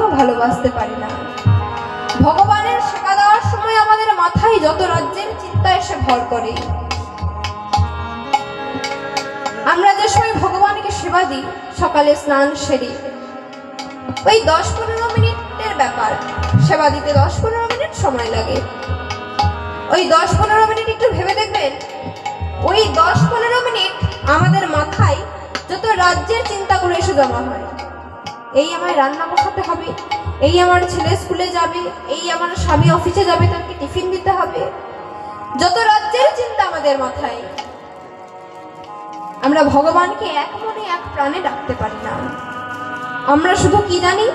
ভগবানকেও ভালোবাসতে পারি না। ভগবানের সেবা দেওয়ার সময় আমাদের মাথায় যত রাজ্যের চিন্তা এসে ভর করে। আমরা যে সময় ভগবানকে সেবা দিই, সকালে স্নান সেরে ওই 10-15 মিনিটের ব্যাপার, সেবা দিতে 10-15 মিনিট সময় লাগে। ওই 10-15 মিনিট একটু ভেবে দেখবেন, ওই 10-15 মিনিট আমাদের মাথায় যত রাজ্যের চিন্তাগুলো এসে জমা হয়। এই আমার রান্না বসাতে হবে, এই আমার ছেলে স্কুলে যাবে, এই আমার স্বামী অফিসে যাবে, তাকে টিফিন দিতে হবে, যত রাজ্যের চিন্তা আমাদের মাথায়। আমরা ভগবানকে এক মনে এক প্রাণে ডাকতে পারি না। আমরা শুধু কি জানি?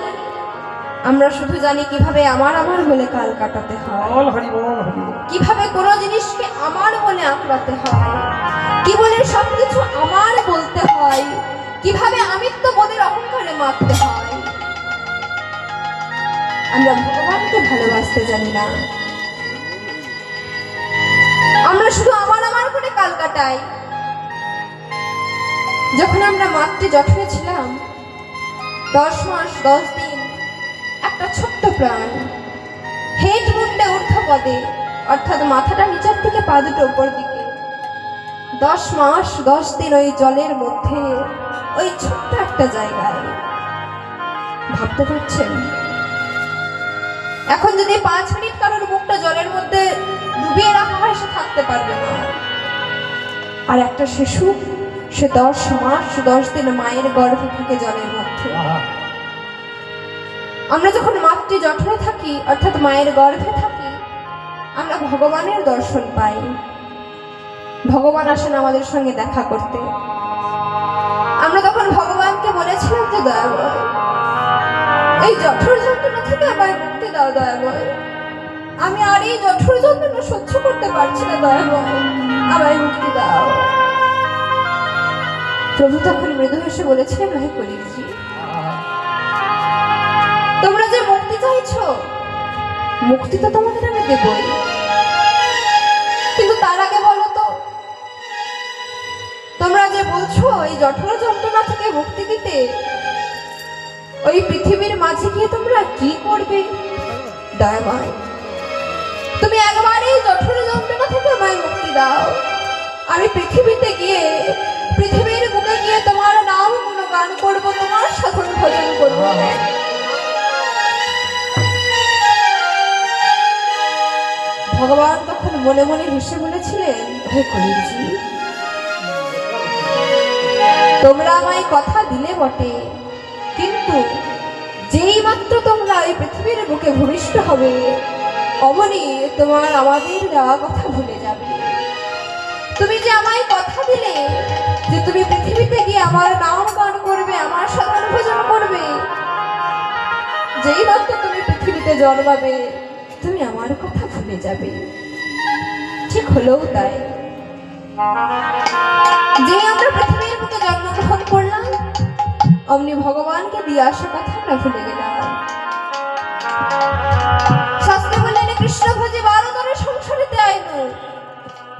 আমরা শুধু জানি কিভাবে আমার আমার বলে কাল কাটাতে হয়, কিভাবে কোনো জিনিসকে আমার বলে আঁকড়াতে হয়, কি বলে সবকিছু আমার বলতে হয়, কিভাবে আমিত্ব বোধের অহংকারে মারতে হয়। আমরা ভগবানকে ভালোবাসতে জানি না। আমরা শুধু আমার আমার করে কাল কাটাই। যখন আমরা মাতৃ জঠরে ছিলাম, 10 মাস 10 দিন, একটা ছোট্ট প্রাণ হেড মুন্ডে ঊর্ধ্ব পদে, অর্থাৎ মাথাটা নিচের থেকে পা দুটো উপর দিকে, 10 মাস 10 দিন ওই জলের মধ্যে, ওই ছোট্ট একটা জায়গায়। ভাবতে পারছেন? এখন যদি 5 মিনিট কারোর মুখটা জলের মধ্যে ডুবিয়ে রাখা হয়, সে থাকতে পারবে না। আর একটা শিশু, সে 10 মাস 10 দিন মায়ের গর্ভে থাকে জলের মধ্যে। আমরা যখন মাতৃ জঠরে থাকি, অর্থাৎ মায়ের গর্ভে থাকি, আমরা ভগবানের দর্শন পাই। ভগবান আসেন আমাদের সঙ্গে দেখা করতে। আমরা তখন ভগবানকে বলেছিলাম যে দয়াময়, এই জঠর যন্ত্রণা থেকে আমায় মুক্তি দাও দয়াময়, আমি আর এই জঠর যন্ত্রণা সহ্য করতে পারছি না দয়াময়, আমায় মুক্তি দাও। প্রভু তখন মৃদু হেসে বলেছিলেন, হে কলিজি, তোমরা যে মুক্তি চাইছো, মুক্তি তো তোমাদের আমি দেবই, কিন্তু তার আগে বলো তো, তোমরা যে বলছো এই জঠর যন্ত্রণা থেকে মুক্তি দিতে, ওই পৃথিবীর মাঝে গিয়ে তোমরা কি করবে দয়াময়? তুমি একবার এই জঠর যন্ত্রণা থেকে আমায় মুক্তি দাও, আমি পৃথিবীতে গিয়ে, পৃথিবীর বুকে গিয়ে তোমার নাম গুণগান করবো, তোমার সাধন ভজন করবো। ভগবান তখন মনে মনে হেসে বলেছিলেন, হে কলিজি, তোমরা আমায় কথা দিলে বটে, কিন্তু যেই মাত্র তোমরা এই পৃথিবীর বুকে ভূমিষ্ঠ হবে, অমনি তোমার আমাদের দেওয়া কথা ভুলে যাবে। তুমি যে আমায় কথা দিলে যে তুমি পৃথিবীতে গিয়ে আমার নাম গান করবে, আমার সাধন ভজন করবে, যেই মাত্র তুমি পৃথিবীতে জন্মাবে, তুমি আমার কথা ভুলে যাবে। ঠিক হলেও তাই। যে আমরা পৃথিবীর বুকে জন্মগ্রহণ করলাম, অমনি ভগবানকে দিয়ে আসা কথা আমরা ভুলে গেলাম। শাস্ত্রে বললেন, কৃষ্ণ ভোজে 12 তরে সংসারিতে আইনু,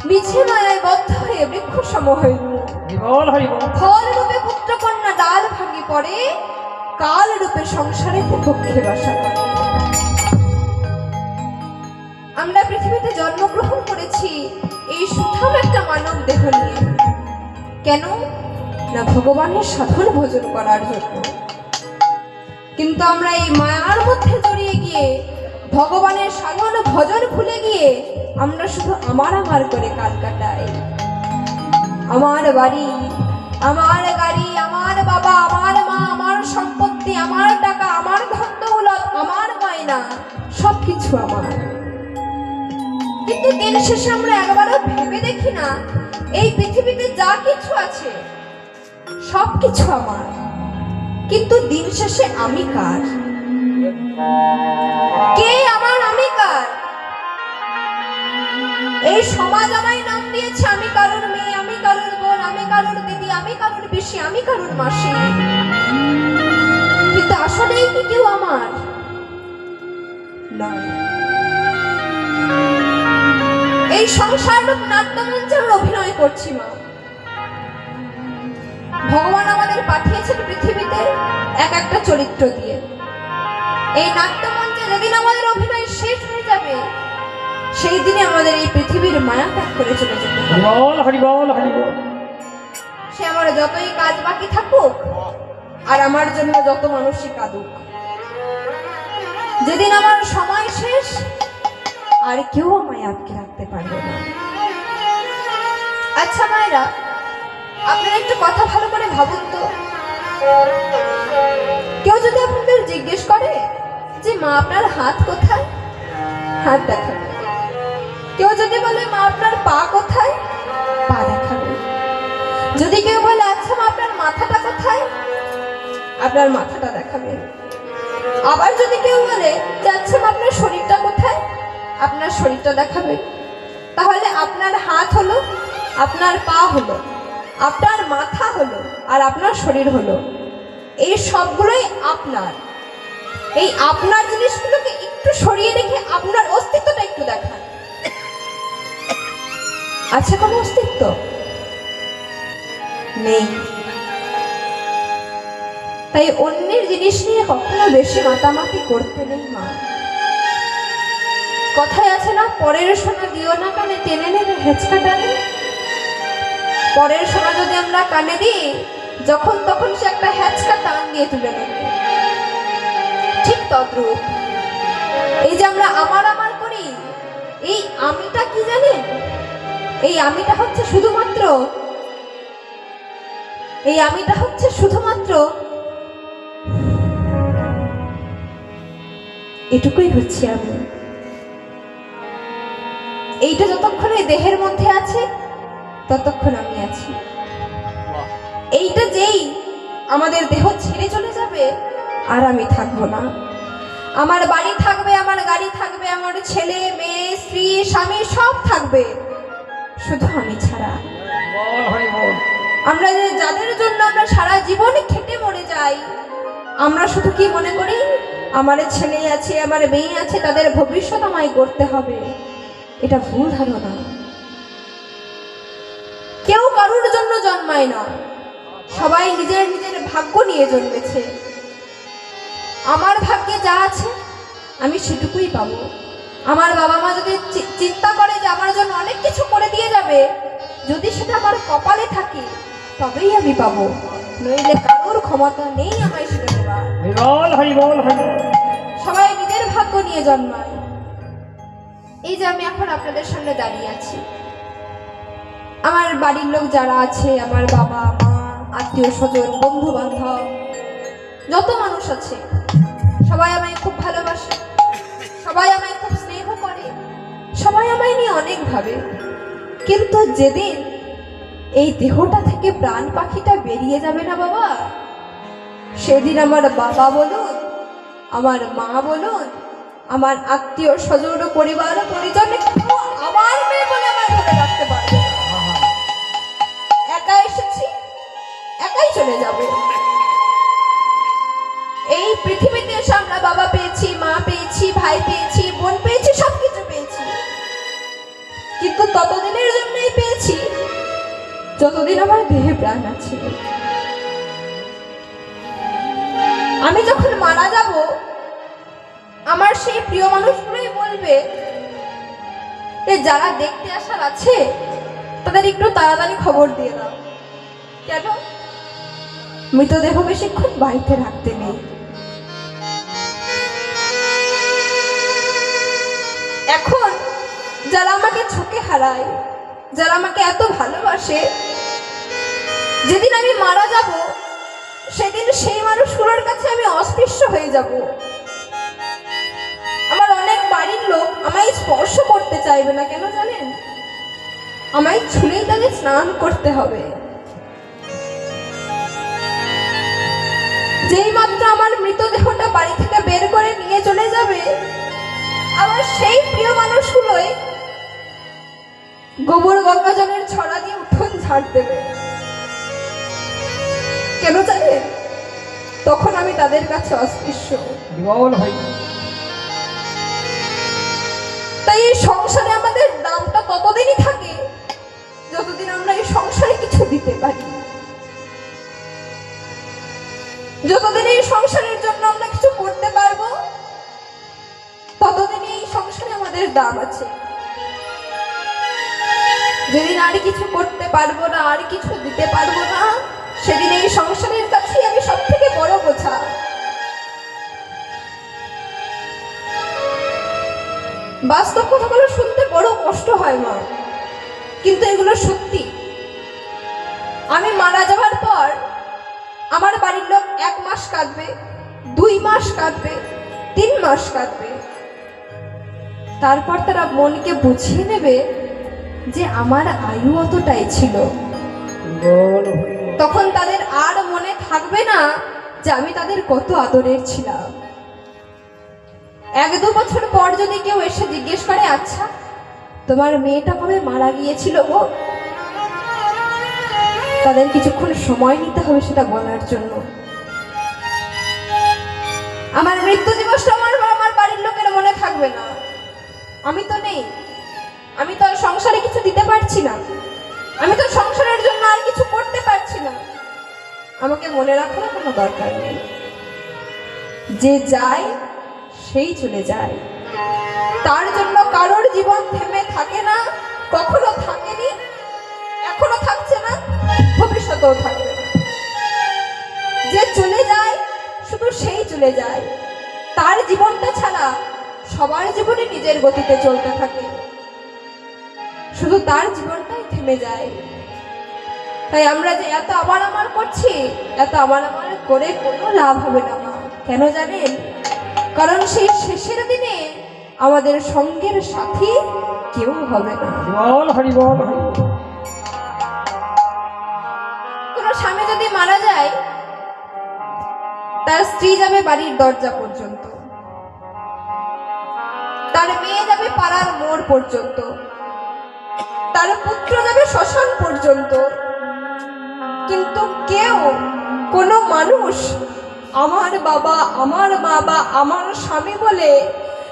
মিছে মায়ায় বদ্ধ হয়ে বৃক্ষ সম হইনু। ফল রূপে পুত্র কন্যা ডাল ভাঙি পড়ে, কাল রূপে সংসারে পক্ষে বাসা করে। আমরা পৃথিবীতে জন্মগ্রহণ করেছি এই সুঠাম একটা মানব দেহ নিয়ে। কেন না? ভগবানের সাধন ভজন করার জন্য। কিন্তু আমরা এই মায়ার মধ্যে জড়িয়ে গিয়ে, ভগবানের সাধন ভজন ভুলে গিয়ে, আমরা শুধু আমার আমার করে কাল কাটাই। আমার বাড়ি, আমার গাড়ি, আমার বাবা, আমার মা, আমার সম্পত্তি, আমার টাকা, আমার ধন দৌলত, আমার গয়না, সবকিছু আমার। কিন্তু দিন শেষে আমরা একবারও ভেবে দেখি না, এই পৃথিবীতে যা কিছু আছে সবকিছু আমার, কিন্তু দিন শেষে আমি কার? কে আমার? আমি কার? এই সমাজ আমায় নাম দিয়েছে আমি কারোর মেয়ে, আমি কারোর বোন, আমি কারোর দিদি, আমি কারোর পিসি, আমি কারোর মাসি, কিন্তু আসলেই কি কেউ আমার নয়। এই সংসার রূপ নাট্যমঞ্চে আমরা অভিনয় করছি মা। ভগবান আমাদের পাঠিয়েছেন পৃথিবীতে এক একটা চরিত্র দিয়ে। এই নাট্যমঞ্চে যেদিন আমাদের অভিনয় শেষ হয়ে যাবে, সেই দিনে আমাদের এই পৃথিবীর মায়া ত্যাগ করে চলে যেতে হবে। সে আমার যতই কাজ বাকি থাকুক, আর আমার জন্য যত মানুষই কাঁদুক, যেদিন আমার সময় শেষ, আর কেউ আমায় আটকে রাখতে পারবে না। আচ্ছা মায়েরা, আপনারা একটু কথা ভালো করে ভাবুন তো, কেউ যদি আপনাদের জিজ্ঞেস করে যে মা আপনার হাত কোথায়, হাত দেখাবে। কেউ যদি বলে মা আপনার পা কোথায়, পা দেখাবে। যদি কেউ বলে আচ্ছা মা আপনার মাথাটা কোথায়, আপনার মাথাটা দেখাবে। আবার যদি কেউ বলে যে আচ্ছা মা আপনার শরীরটা কোথায়, আপনার শরীরটা দেখাবে। তাহলে আপনার হাত হলো, আপনার পা হলো, আপনার মাথা হলো, আর আপনার শরীর হলো, এই সবগুলোই আপনার। এই আপনার জিনিসগুলোকে একটু সরিয়ে রেখে আপনার অস্তিত্বটা একটু দেখান। আছে কোনো অস্তিত্ব? নেই। তাই অন্যের জিনিস নিয়ে কখনো বেশি মাতামাতি করতে নেই মা। কথায় আছে না, পরের সোনা দিও না কানে, টেনে নেবে হেঁচকা টানে। পরের সোনা যদি আমরা কানে দিই, যখন তখন সে একটা হেঁচকা টান দিয়ে তুলে নেবে। ঠিক তদ্রূপ এই যে আমরা আমার আমার করি, এই আমিটা কি জানেন? এই আমিটা হচ্ছে শুধুমাত্র এটুকুই হচ্ছে আমি। এইটা যতক্ষণ এই দেহের মধ্যে আছে, ততক্ষণ আমি আছি। এইটা যেই আমাদের দেহ ছেড়ে চলে যাবে, আর আমি থাকবো না। আমার বাড়ি থাকবে, আমার গাড়ি থাকবে, আমার ছেলে মেয়ে স্ত্রী স্বামী সব থাকবে, শুধু আমি ছাড়া। আমরা যাদের জন্য আমরা সারা জীবন খেটে মরে যাই, আমরা শুধু কি মনে করি আমার ছেলে আছে, আমার মেয়ে আছে, তাদের ভবিষ্যৎ আমায় করতে হবে। এটা ভুল ধারণা। কেউ কারোর জন্য জন্মায় না, সবাই নিজের নিজের ভাগ্য নিয়ে জন্মেছে। আমার ভাগ্যে যা আছে আমি সেটুকুই পাবো। আমার বাবা মা যদি চিন্তা করে যে আমার জন্য অনেক কিছু করে দিয়ে যাবে, যদি সেটা আমার কপালে থাকে তবেই আমি পাবো, নইলে কারোর ক্ষমতা নেই আমায় সেটা দেওয়ার। সবাই নিজের ভাগ্য নিয়ে জন্মায়। এই যে আমি এখন আপনাদের সামনে দাঁড়িয়ে আছি, আমার বাড়ির লোক যারা আছে, আমার বাবা মা, আত্মীয় স্বজন, বন্ধু বান্ধব, যত মানুষ আছে, সবাই আমায় খুব ভালোবাসে, সবাই আমায় খুব স্নেহ করে, সবাই আমায় নিয়ে অনেক ভাবে। কিন্তু যেদিন এই দেহটা থেকে প্রাণ পাখিটা বেরিয়ে যাবে না বাবা, সেদিন আমার বাবা বলুন, আমার মা বলুন, আমার আত্মীয় স্বজন পরিবার পরিজনে আমার মেয়ে বলে আমায় ধরে রাখতে পারবে না। একা এসেছি, একাই চলে যাব। এই পৃথিবীতে এসে আমরা বাবা পেয়েছি, মা পেয়েছি, ভাই পেয়েছি, বোন পেয়েছি, সবকিছু পেয়েছি, কিন্তু ততদিনের জন্যই পেয়েছি যতদিন আমার দেহে প্রাণ আছে। আমি যখন মারা যাব, আমার সেই প্রিয় মানুষগুলোই বলবে যে যারা দেখতে আসার আছে তাদের একটু তাড়াতাড়ি খবর দিয়ে দাও। কেন? মৃতদেহ বেশিক্ষণ বাড়িতে রাখতে নেই। এখন যারা আমাকে চোখে হারায়, যারা আমাকে এত ভালোবাসে, যেদিন আমি মারা যাব সেদিন সেই মানুষগুলোর কাছে আমি অস্পৃশ্য হয়ে যাব। আমার অনেক বাড়ির লোক আমায় স্পর্শ করতে চাইবে না। কেন জানেন? আমায় ছুঁলেই তাদের স্নান করতে হবে। যেই মাত্র আমার মৃতদেহটা বাড়ি থেকে বের করে নিয়ে চলে যাবে, আবার সেই প্রিয় মানুষগুলোই গোবর গঙ্গা জলের ছড়া দিয়ে উঠোন ঝাড় দেবে। কেন জানেন? তখন আমি তাদের কাছে অস্পৃশ্য। তাই এই সংসারে আমাদের দামটা ততদিনই থাকে যতদিন আমরা এই সংসারে কিছু দিতে পারি, যতদিন এই সংসারের জন্য আমরা কিছু করতে পারবো, সংসারে আমাদের দাম আছে। যেদিন আর কিছু করতে পারবো না, আর কিছু দিতে পারবো না, সেদিন এই সংসারের কাছেই আমি সব থেকে বড় বোঝা। বাস্তব কথাগুলো শুনতে বড় কষ্ট হয় মা, কিন্তু এগুলো সত্যি। আমি মারা যাওয়ার পর আমার বাড়ির লোক 1 মাস কাঁদবে, 2 মাস কাঁদবে, 3 মাস কাঁদবে। তারপর তারা মনকে বুঝিয়ে নেবে যে আমার আয়ু অতটাই ছিল। তখন তাদের আর মনে থাকবে না যে আমি তাদের কত আদরের ছিলাম। 1-2 বছর পর যদি কেউ এসে জিজ্ঞেস করে, আচ্ছা তোমার মেয়েটা কবে মারা গিয়েছিল গো, তাদের কিছুক্ষণ সময় নিতে হবে সেটা বলার জন্য। আমার মৃত্যু দিবসটা আমার বাড়ির লোকের মনে থাকবে না। আমি তো নেই, আমি তো আর সংসারে কিছু দিতে পারছি না, আমি তো সংসারের জন্য আর কিছু করতে পারছি না। আমাকে মনে রাখার কোনো দরকার নেই। যে যায় সেই চলে যায়, তার জন্য কারোর জীবন থেমে থাকে না, কখনো থাকেনি, এখনো থাকছে না, ভবিষ্যতেও থাকবে না। যে চলে যায় শুধু সেই চলে যায়, তার জীবনটা ছাড়া সবার জীবনে নিজের গতিতে চলতে থাকে, শুধু তার জীবনটাই থেমে যায়। তাই আমরা যে এত আমার করছি, এত আমার করে কোনো লাভ হবে না মা। কেন জানেন? কারণ সেই শেষের দিনে আমাদের সঙ্গের সাথী কেউ হবে না। কোন স্বামী যদি মারা যায়, তার স্ত্রী যাবে বাড়ির দরজা পর্যন্ত, তার মেয়ে যাবে পাড়ার মোড় পর্যন্ত, তার পুত্র যাবে শ্মশান পর্যন্ত, কিন্তু কেউ, কোনো মানুষ আমার বাবা, আমার মা বা আমার স্বামী বলে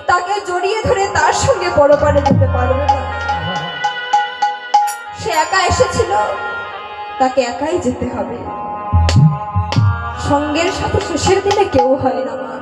তাকে জড়িয়ে ধরে তার সঙ্গে পরপারে যেতে পারবে না। সে একা এসেছিল, তাকে একাই যেতে হবে। সঙ্গের সাথে শেষের দিনে কেউ হয় না মা।